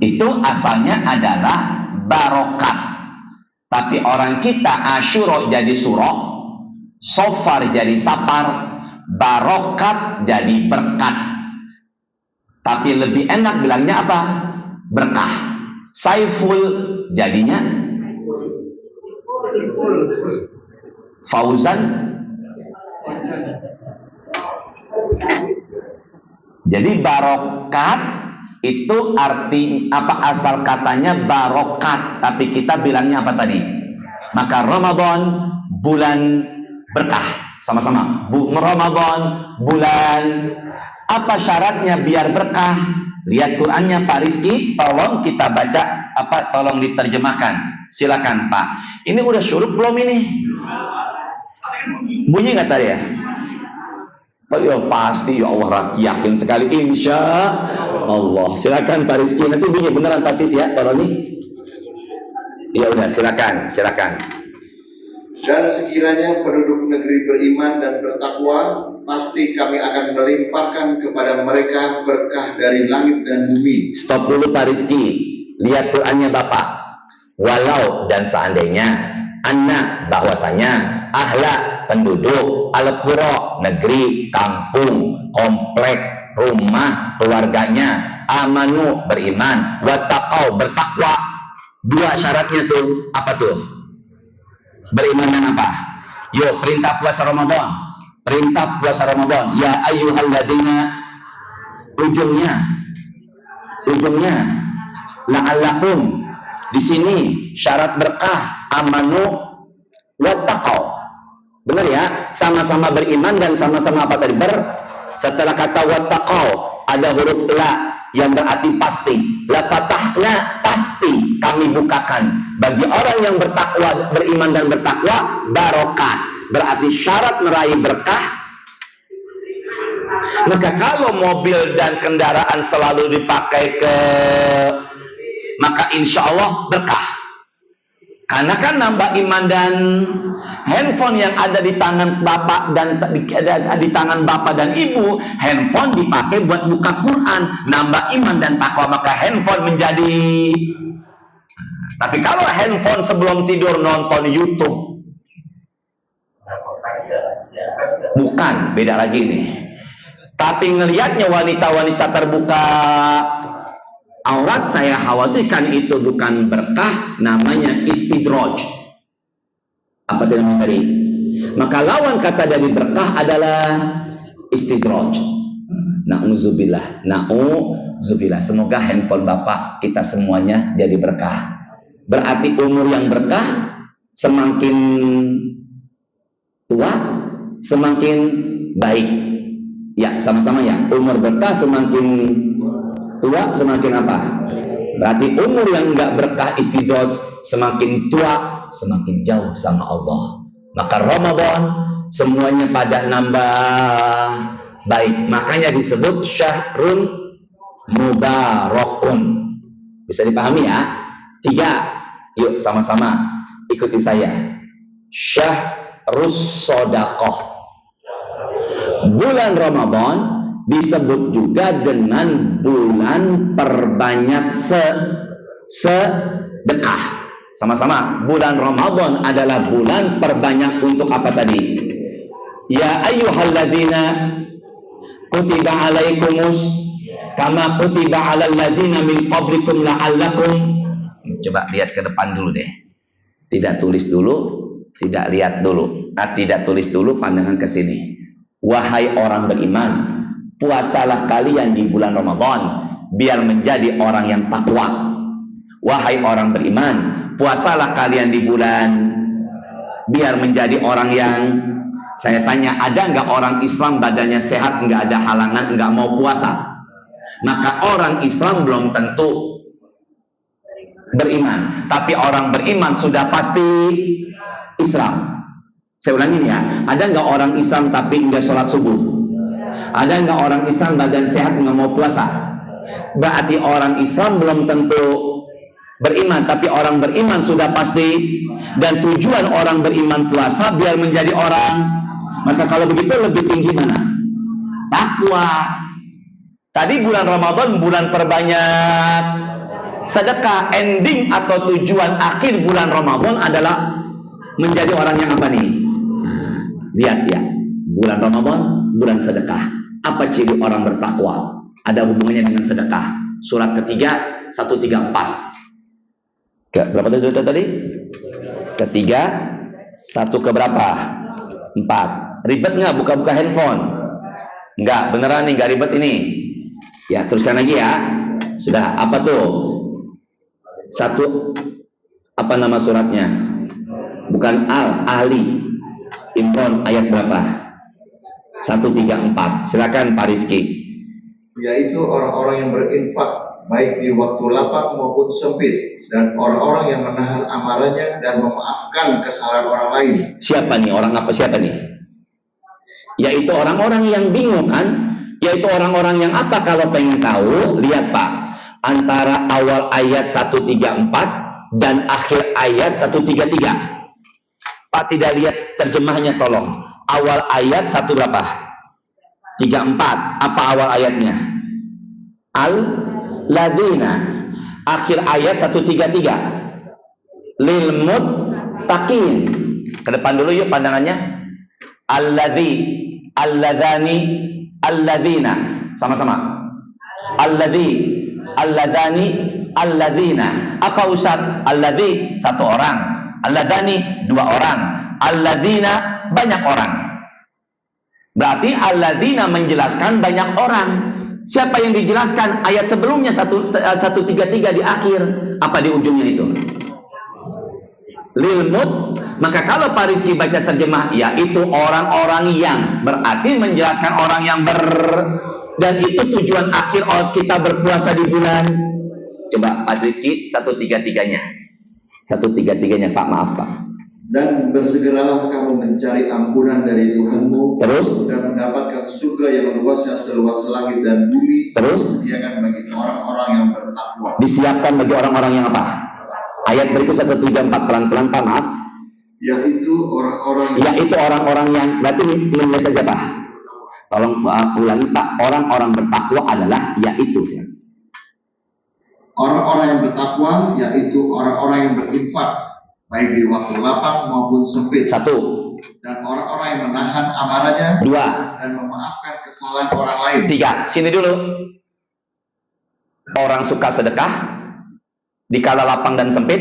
Itu asalnya adalah barokat. Tapi orang kita Asyura jadi surok, Sofar jadi sapar, barokat jadi berkat. Tapi lebih enak bilangnya apa? Berkah. Saiful jadinya Fauzan. Jadi barokat itu arti apa, asal katanya barokat, tapi kita bilangnya apa tadi? Maka Ramadan bulan berkah. Sama-sama. Ramadan bulan, apa syaratnya biar berkah? Lihat Qurannya Pak Rizky, tolong kita baca, tolong diterjemahkan. Silakan Pak. Ini udah syuruk belum ini? Bunyi nggak tadi ya? Oh ya pasti, ya Allah, yakin sekali, insya Allah. Silakan Pak Rizky, nanti bunyi beneran pasti ya, tolong nih. Ya udah, silakan. Dan sekiranya penduduk negeri beriman dan bertakwa, pasti kami akan melimpahkan kepada mereka berkah dari langit dan bumi. Stop dulu Pak Rizky. Lihat Qurannya Bapak. Walau dan seandainya, anna bahwasanya, ahla penduduk, al-qura negeri, kampung, komplek, rumah, keluarganya, amanu beriman, wattaqau bertakwa. Dua syaratnya tuh, apa tuh? Beriman dan apa? Yuk, perintah puasa Ramadan. Perintah puasa Ramadan. Ya ayyuhalladzina, ujungnya la'allakum. Di sini syarat berkah, amanu wattaqau. Benar ya? Sama-sama beriman dan sama-sama apa tadi? Setelah kata wattaqau ada huruf la yang berarti pasti. La fatahna, pasti kami bukakan bagi orang yang bertakwa, beriman dan bertakwa, barokat. Berarti syarat meraih berkah. Maka kalau mobil dan kendaraan selalu dipakai maka insya Allah berkah. Karena kan nambah iman, dan handphone yang ada di tangan bapak dan di tangan bapak dan ibu, handphone dipakai buat buka Quran, nambah iman dan takwa, maka handphone menjadi. Tapi kalau handphone sebelum tidur nonton YouTube, bukan, beda lagi nih. Tapi ngelihatnya wanita-wanita terbuka aurat, saya khawatirkan itu bukan berkah, namanya istidraj. Apa itu namanya tadi? Maka lawan kata dari berkah adalah istidraj. Na'udzubillah. Semoga handphone Bapak kita semuanya jadi berkah. Berarti umur yang berkah, semakin tua semakin baik. Ya, sama-sama ya. Umur berkah semakin tua semakin apa? Berarti umur yang enggak berkah istidraj, semakin tua semakin jauh sama Allah. Maka Ramadan semuanya pada nambah baik. Makanya disebut syahrun mubarakun. Bisa dipahami ya? 3. Yuk sama-sama ikuti saya. Syahrus shadaqah. Bulan Ramadan disebut juga dengan bulan perbanyak sedekah. Sama-sama, bulan Ramadan adalah bulan perbanyak untuk apa tadi? Ya ayyuhalladzina kutiba alaikumus kama kutiba alal ladzina min qablikum la'allakum. Coba lihat ke depan dulu deh. Tidak tulis dulu, tidak lihat dulu. Tidak tulis dulu, pandangan ke sini. Wahai orang beriman, puasalah kalian di bulan Ramadan biar menjadi orang yang takwa. Wahai orang beriman, puasalah kalian di bulan biar menjadi orang yang, saya tanya, ada nggak orang Islam badannya sehat, nggak ada halangan, nggak mau puasa? Maka orang Islam belum tentu beriman, tapi orang beriman sudah pasti Islam. Saya ulangin ya, ada nggak orang Islam tapi nggak sholat subuh? Ada nggak orang Islam badan sehat nggak mau puasa? Berarti orang Islam belum tentu beriman, tapi orang beriman sudah pasti. Dan tujuan orang beriman puasa biar menjadi orang, maka kalau begitu lebih tinggi mana? Takwa. Tadi bulan Ramadan bulan perbanyak sedekah. Ending atau tujuan akhir bulan Ramadan adalah menjadi orang yang apa nih? Lihat ya, bulan Ramadan bulan sedekah. Apa ciri orang bertakwa? Ada hubungannya dengan sedekah. Surat ketiga 134. Berapa tadi? Ketiga, 1 ke berapa? 4. Ribet nggak buka-buka handphone? Nggak, beneran nih, nggak ribet ini. Ya, teruskan lagi ya. Sudah, apa tuh? 1, apa nama suratnya? Bukan Ali. Imran ayat berapa? 134. Silakan Pak Rizky. Yaitu orang-orang yang berinfak baik di waktu lapang maupun sempit, dan orang-orang yang menahan amarahnya dan memaafkan kesalahan orang lain. Siapa nih? Orang apa siapa nih? Yaitu orang-orang yang bingung kan? Yaitu orang-orang yang apa? Kalau pengen tahu, lihat Pak, antara awal ayat 134 dan akhir ayat 133. Pak tidak lihat terjemahnya tolong. Awal ayat 1 berapa? 34. Apa awal ayatnya? Al-Ladina. Akhir ayat 133. Lil muttaqin. Ke depan dulu yuk pandangannya. Alladzi, alladani, alladina. Sama-sama. Alladzi, alladani, alladina. Apa Ustaz? Alladzi 1 orang, alladani 2 orang, alladina banyak orang. Berarti alladzina menjelaskan banyak orang. Siapa yang dijelaskan? Ayat sebelumnya 133 di akhir. Apa di ujungnya itu? Lilmut. Maka kalau Pak Rizky baca terjemah, yaitu orang-orang yang, berarti menjelaskan orang yang dan itu tujuan akhir kita berpuasa di bulan. Coba Pak Rizky 133-nya. 133-nya Pak, maaf Pak. Dan bersegeralah kamu mencari ampunan dari Tuhanmu, terus, dan mendapatkan surga yang luasnya seluas langit dan bumi. Terus disediakan bagi orang-orang yang bertakwa. Disiapkan bagi orang-orang yang apa? Ayat berikut 134 pelan-pelan Pak, maaf. Yaitu orang-orang yang, berarti menjelaskan siapa? Tolong ulangi Pak. Orang-orang bertakwa adalah yaitu siapa? Orang-orang yang bertakwa yaitu orang-orang yang berinfak baik di waktu lapang maupun sempit. 1. Dan orang-orang yang menahan amarahnya. 2. Dan memaafkan kesalahan orang lain. 3. Sini dulu. Orang suka sedekah di kala lapang dan sempit.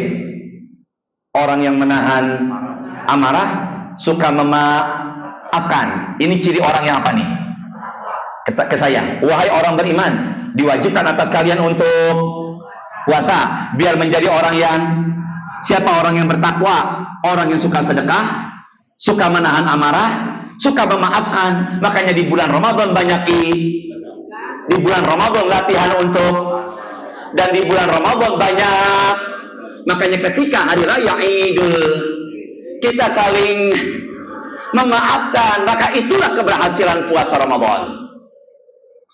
Orang yang menahan amarah, suka memaafkan. Ini ciri orang yang apa nih? Ke saya. Wahai orang beriman, diwajibkan atas kalian untuk puasa biar menjadi orang yang, siapa orang yang bertakwa? Orang yang suka sedekah, suka menahan amarah, suka memaafkan. Makanya di bulan Ramadan banyak di bulan Ramadan latihan untuk, dan di bulan Ramadan banyak. Makanya ketika hari raya Idul kita saling memaafkan, maka itulah keberhasilan puasa Ramadan.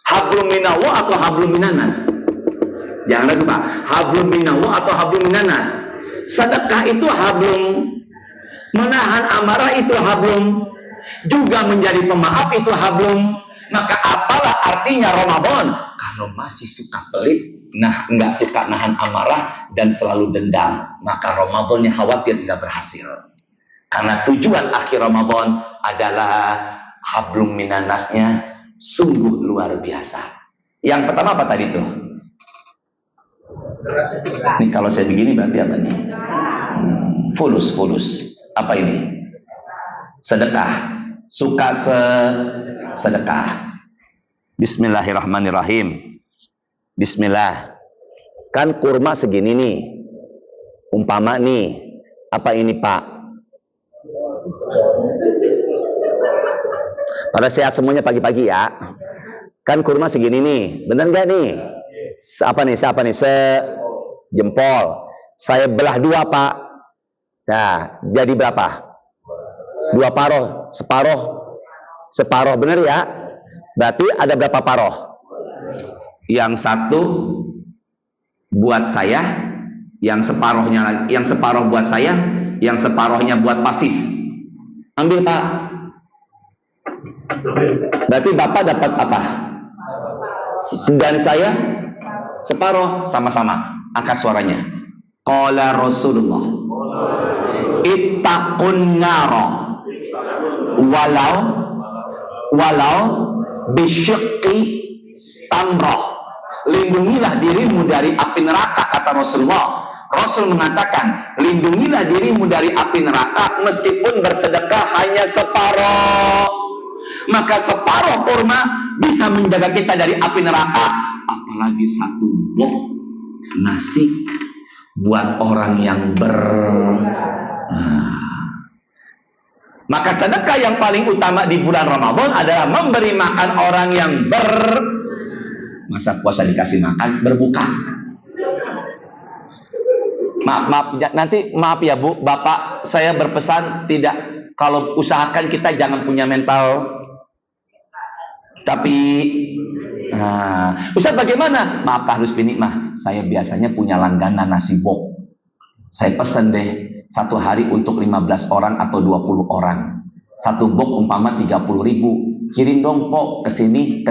Hablum minallah atau hablum minanas. Jangan lupa, hablum minallah atau hablum minanas. Sedekah itu hablum, menahan amarah itu hablum, juga menjadi pemaaf itu hablum. Maka apalah artinya Ramadan kalau masih suka pelit, nggak suka nahan amarah dan selalu dendam, maka Ramadannya khawatir tidak berhasil. Karena tujuan akhir Ramadan adalah hablum minanasnya sungguh luar biasa. Yang pertama apa tadi tuh? Nih kalau saya begini berarti apa nih? Fulus. Apa ini? Sedekah. Suka sedekah. Bismillahirrahmanirrahim. Bismillah. Kan kurma segini nih. Umpama nih, apa ini Pak? Pada sehat semuanya pagi-pagi ya. Kan kurma segini nih, bener nggak nih? Apa nih? Sejempol. Saya belah 2 Pak. Nah, jadi berapa? 2 paroh, separoh bener ya? Berarti ada berapa paroh? Yang satu buat saya, yang separoh buat saya, yang separohnya buat pasis. Ambil Pak. Berarti Bapak dapat apa? Dan saya separoh, sama-sama. Angkat suaranya. Qala Rasulullah, ittaqun nara walau bisyiqqi tamrah. Lindungilah dirimu dari api neraka, kata Rasulullah. Rasul mengatakan, lindungilah dirimu dari api neraka meskipun bersedekah hanya separoh. Maka separoh kurma bisa menjaga kita dari api neraka. Apalagi 1 blok nasi buat orang yang Maka sedekah yang paling utama di bulan Ramadan adalah memberi makan orang yang masa puasa dikasih makan, berbuka. Maaf ya Bu, Bapak, saya berpesan tidak, kalau usahakan kita jangan punya mental. Tapi Ustaz bagaimana? Maaf Kak Rusbini mah, saya biasanya punya langganan nasi bok. Saya pesen deh 1 hari untuk 15 orang atau 20 orang. 1 bok umpama 30.000. Kirim dong Pok kesini.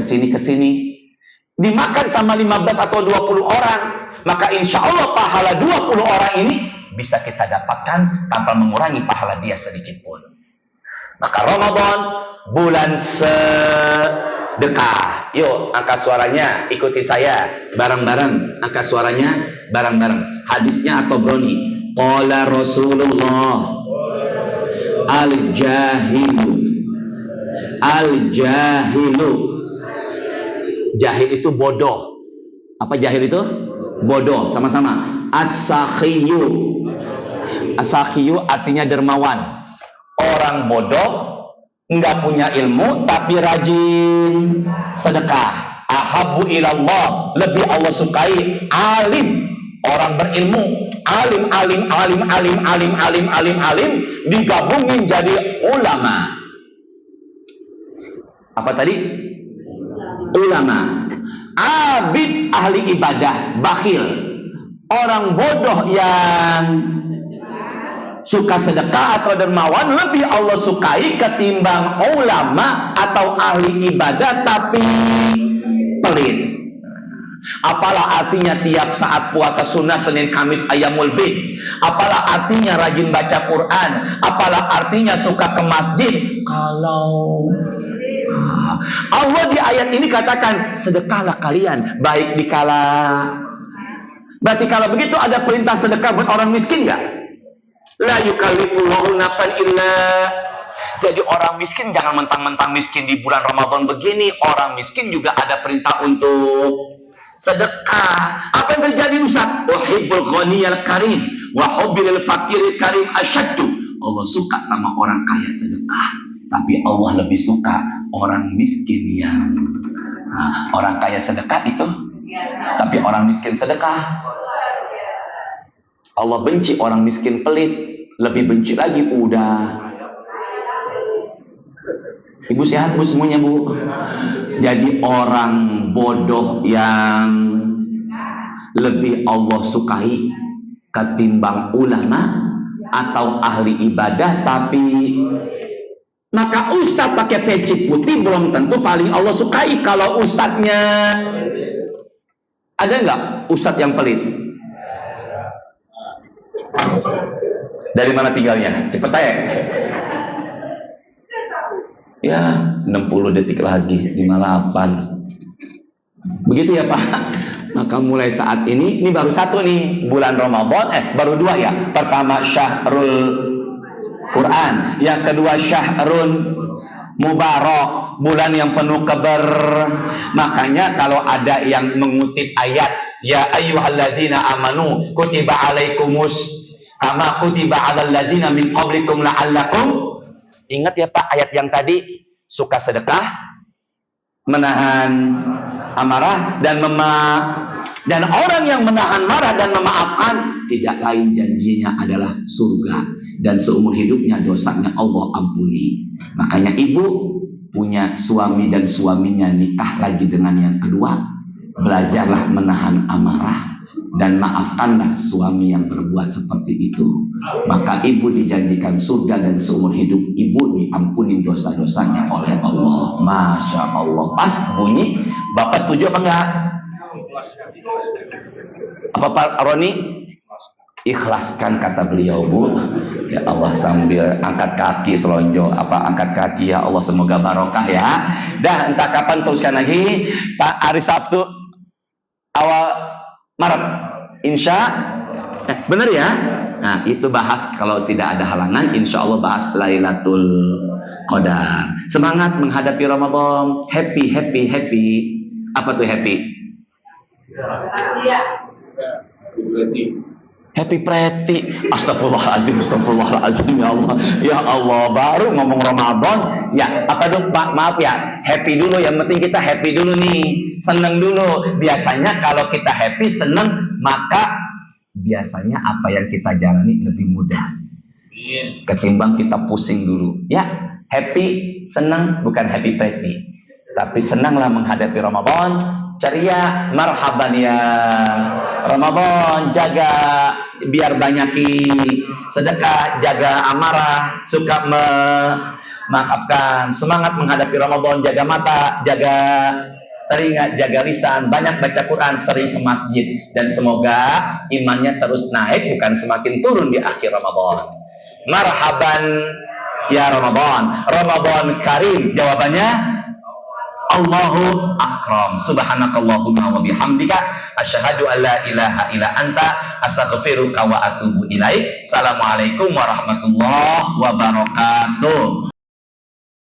Dimakan sama 15 atau 20 orang. Maka insya Allah pahala 20 orang ini bisa kita dapatkan tanpa mengurangi pahala dia sedikit pun. Maka Ramadan bulan sedekah. Yuk angkat suaranya, ikuti saya bareng-bareng. Angkat suaranya bareng-bareng. Hadisnya atau broni. Qala Rasulullah, al-jahilu. Jahil itu bodoh. Apa jahil itu? Bodoh, sama-sama. As-sakhiyu artinya dermawan. Orang bodoh, enggak punya ilmu tapi rajin sedekah. Ahabbu ilallah, lebih Allah sukai alim, orang berilmu. Alim digabungin jadi ulama. Apa tadi? Ulama. Abid, ahli ibadah, bakhil. Orang bodoh yang suka sedekah atau dermawan lebih Allah sukai ketimbang ulama atau ahli ibadah tapi pelit. Apalah artinya tiap saat puasa sunnah Senin Kamis Ayyamul Bid? Apalah artinya rajin baca Quran? Apalah artinya suka ke masjid? Kalau Allah di ayat ini katakan sedekahlah kalian baik dikala. Berarti kalau begitu ada perintah sedekah buat orang miskin nggak? La yukallifullahu nafsan illa. Jadi orang miskin jangan mentang-mentang miskin di bulan Ramadan begini. Orang miskin juga ada perintah untuk sedekah. Apa yang terjadi Ustaz? Uhibbul ghaniyal karim wa hubbil fakiril karim asyaddu. Allah suka sama orang kaya sedekah, tapi Allah lebih suka orang miskin yang orang kaya sedekah itu, tapi orang miskin sedekah. Allah benci orang miskin pelit, lebih benci lagi udah. Ibu sehat Bu semuanya Bu. Jadi orang bodoh yang lebih Allah sukai ketimbang ulama atau ahli ibadah tapi maka ustadz pakai peci putih belum tentu paling Allah sukai. Kalau ustadznya ada nggak ustadz yang pelit? Dari mana tinggalnya? Cepet aja. Ya 60 detik lagi 58. Begitu ya Pak. Maka mulai saat ini baru 1 nih bulan Ramadan, baru 2 ya. Pertama Syahrul Quran, yang kedua Syahrul Mubarak, bulan yang penuh makanya kalau ada yang mengutip ayat ya ayyuhalladzina amanu kutiba alaikumus Kama kutiba 'alal ladzina min qablikum la'allakum. Ingat ya Pak ayat yang tadi, suka sedekah, menahan amarah dan dan orang yang menahan marah dan memaafkan tidak lain janjinya adalah surga dan seumur hidupnya dosanya Allah ampuni. Makanya ibu punya suami dan suaminya nikah lagi dengan yang kedua, belajarlah menahan amarah dan maafkanlah suami yang berbuat seperti itu. Maka ibu dijanjikan surga dan seumur hidup ibu diampuni dosa-dosanya oleh Allah. Masya Allah. Pas bunyi, Bapak setuju apa enggak? Apa Pak Roni? Ikhlaskan kata beliau, Bu. Ya Allah, sambil angkat kaki selonjor, angkat kaki ya Allah, semoga barokah ya. Dah entah kapan teruskan lagi Pak, hari Sabtu awal Maret, insya bener ya. Nah itu bahas kalau tidak ada halangan, insya Allah bahas Lailatul Qadar. Semangat menghadapi Ramadan, happy. Apa tuh happy? Happy pretty. Astagfirullahaladzim ya Allah, baru ngomong Ramadan ya. Apa dong Pak, maaf ya, happy dulu, yang penting kita happy dulu nih, seneng dulu. Biasanya kalau kita happy, seneng, maka biasanya apa yang kita jalani lebih mudah ketimbang kita pusing dulu ya. Happy, senang, bukan happy pretty, tapi senanglah menghadapi Ramadan, ceria, marhaban ya Ramadan. Jaga biar banyaki sedekah, jaga amarah, suka memaafkan, semangat menghadapi Ramadan, jaga mata, jaga telinga, jaga lisan, banyak baca Quran, sering ke masjid, dan semoga imannya terus naik, bukan semakin turun di akhir Ramadan. Marhaban ya Ramadan, Ramadan karim. Jawabannya Allahu akram. Subhanakallahumma wa bihamdika asyhadu an la ilaha illa anta astaghfiruka wa atubu ilaik. Assalamualaikum warahmatullahi wabarakatuh.